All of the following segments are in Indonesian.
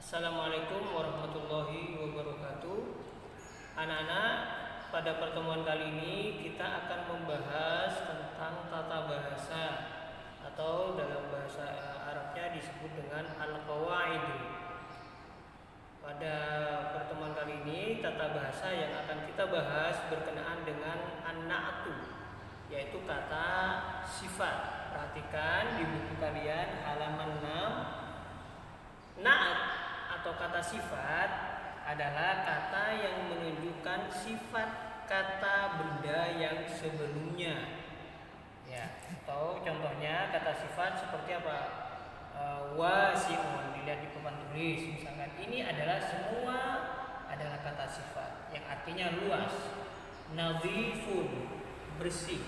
Assalamualaikum warahmatullahi wabarakatuh. Anak-anak, pada pertemuan kali ini kita akan membahas tentang tata bahasa atau dalam bahasa Arabnya disebut dengan al-qawaid. Pada pertemuan kali ini tata bahasa yang akan kita bahas berkenaan dengan an-na'tu, yaitu kata sifat. Perhatikan di buku kalian halaman 6. Na'at atau kata sifat adalah kata yang menunjukkan sifat kata benda yang sebelumnya. Ya, atau contohnya kata sifat seperti apa? Wasi'un, dilihat di papan tulis misalkan. Ini adalah semua adalah kata sifat yang artinya luas. Nadhifun, bersih.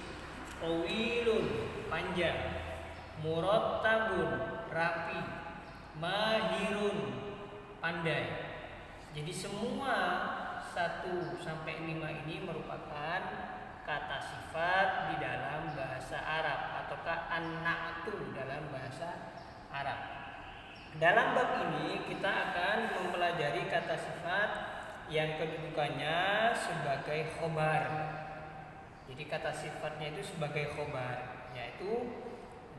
Tawilun, panjang. Murattabun, rapi. Mahirun, pandai. Jadi semua 1 sampai 5 ini merupakan kata sifat di dalam bahasa Arab ataukah an-na'tu dalam bahasa Arab. Dalam bab ini kita akan mempelajari kata sifat yang kedudukannya sebagai khobar. Jadi kata sifatnya itu sebagai khobar, yaitu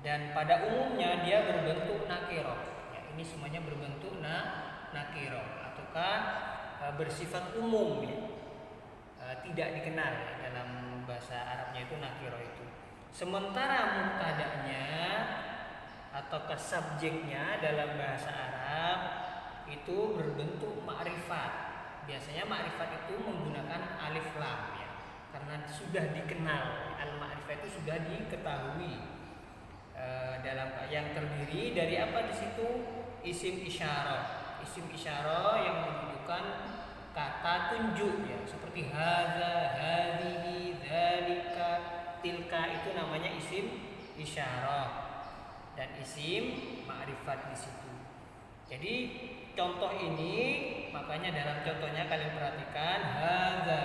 dan pada umumnya dia berbentuk nakirah. Ini semuanya berbentuk nakiro ataukah bersifat umum ya. Tidak dikenal ya, dalam bahasa Arabnya itu nakiro itu. Sementara mubtada'nya ataukah subjeknya dalam bahasa Arab itu berbentuk ma'rifat. Biasanya ma'rifat itu menggunakan alif lam ya. Karena sudah dikenal, al-ma'rifat itu sudah diketahui. Dalam yang terdiri dari apa di situ? Isim isyarah. Isim isyarah yang menunjukkan kata tunjuk ya, seperti hadza, hadhihi, dzalika, tilka, itu namanya isim isyarah dan isim ma'rifat di situ. Jadi contoh ini, makanya dalam contohnya kalian perhatikan hadza,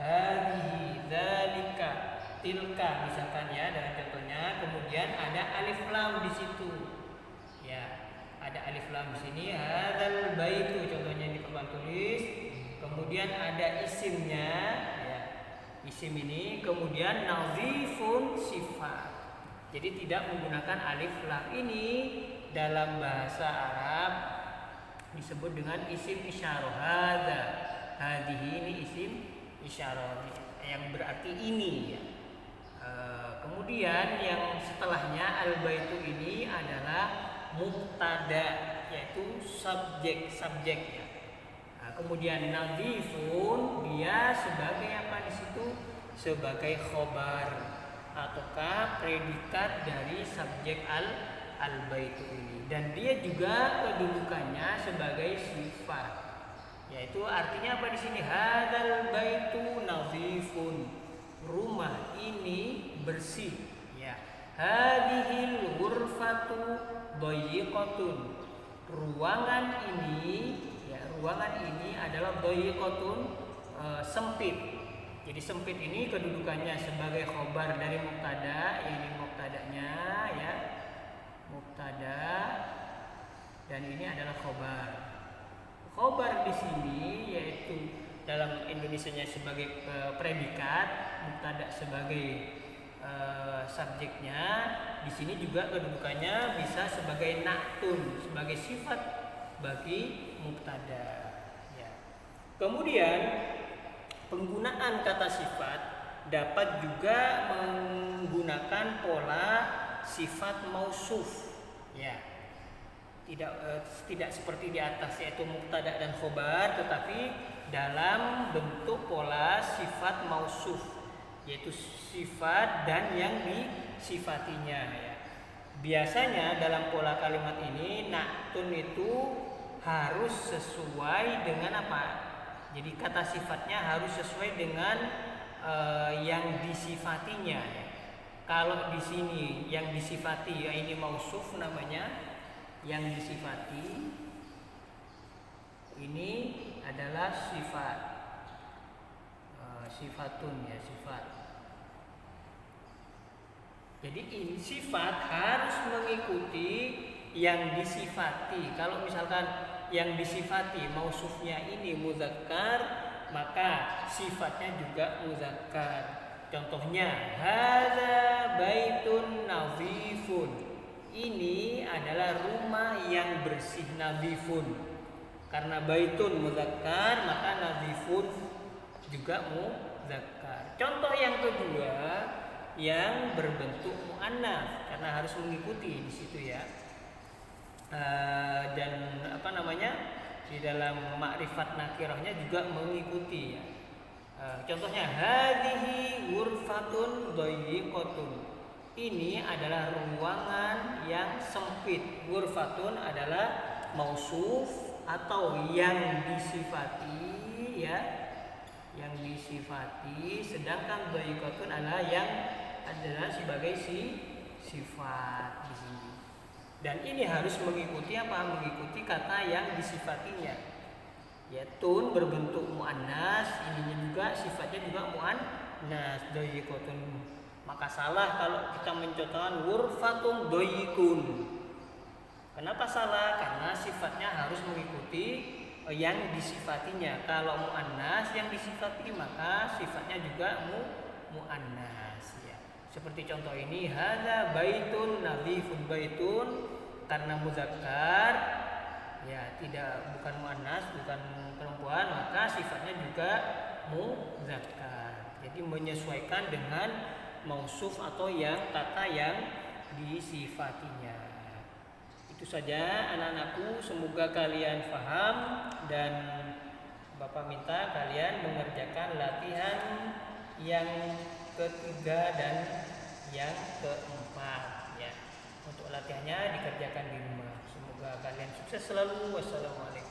hadhihi, dzalika, tilka misalkan ya dalam contohnya, kemudian ada alif lam di situ. Ya, ada alif lam di sini. Hadzal baitu contohnya di papan tulis. Kemudian ada isimnya ya. Isim ini kemudian nadhifun sifat. Jadi tidak menggunakan alif lam ini dalam bahasa Arab disebut dengan isim isyarah. Hadza, hadhihi, ini isim isyarah yang berarti ini ya. Kemudian yang setelahnya al-baitu ini adalah mubtada, yaitu subjeknya. Kemudian nadhifun dia sebagai apa di situ? Sebagai khobar ataukah predikat dari subjek al-baitu ini. Dan dia juga kedudukannya sebagai sifat. Yaitu artinya apa di sini? Hadzal baitu nadhifun. Rumah ini bersih ya. Hadhil ghurfatu dhayiqatun. Ruangan ini ya, ruangan ini adalah dhayiqatun, sempit. Jadi sempit ini kedudukannya sebagai khobar dari mubtada, ini mubtadanya ya. Mubtada dan ini adalah khobar. Khobar di sini yaitu dalam Indonesianya sebagai predikat, mubtada sebagai subjeknya. Di sini juga kedudukannya bisa sebagai na'tun, sebagai sifat bagi mubtada ya. Kemudian penggunaan kata sifat dapat juga menggunakan pola sifat mausuf ya. Tidak seperti di atas yaitu mubtada dan khobar, tetapi dalam bentuk pola sifat mausuf, yaitu sifat dan yang disifatinya ya. Biasanya dalam pola kalimat ini na'tun itu harus sesuai dengan apa? Jadi kata sifatnya harus sesuai dengan yang disifatinya ya. Kalau di sini yang disifati ya ini mausuf namanya, yang disifati ini adalah sifat, sifatun ya, sifat. Jadi ini sifat harus mengikuti yang disifati. Kalau misalkan yang disifati mausufnya ini muzakkar, maka sifatnya juga muzakkar. Contohnya hadza baitun nadhifun. Ini adalah rumah yang bersih, nadhifun. Karena baitun muzakkar, maka nadhifun juga muzakkar. Contoh yang kedua yang berbentuk muannats, karena harus mengikuti di situ ya. Dan di dalam makrifat nakirahnya juga mengikuti ya. Contohnya hadhihi ghurfatun dayyiqatun. Ini adalah ruangan yang sempit. Ghurfatun adalah mausuf atau yang disifati ya, yang disifati, sedangkan dayyiqatun adalah sebagai sifat di sini. Dan ini harus mengikuti apa? Mengikuti kata yang disifatinya. Ya, tun berbentuk muannas, ininya juga sifatnya juga muannas, dayyiqatun. Maka salah kalau kita mencontohkan ghurfatun dayyikun. Kenapa salah? Karena sifatnya harus mengikuti yang disifatinya. Kalau muannas yang disifati, maka sifatnya juga muannas ya. Seperti contoh ini, hadza baitun nadhifun. Baitun karena muzakkar ya, bukan muannas, bukan perempuan, maka sifatnya juga muzakkar. Jadi menyesuaikan dengan mausuf atau yang kata yang disifatinya. Itu saja anak-anakku, semoga kalian paham, dan Bapak minta kalian mengerjakan latihan yang ketiga dan yang keempat ya. Untuk latihannya dikerjakan di rumah. Semoga kalian sukses selalu. Wassalamualaikum.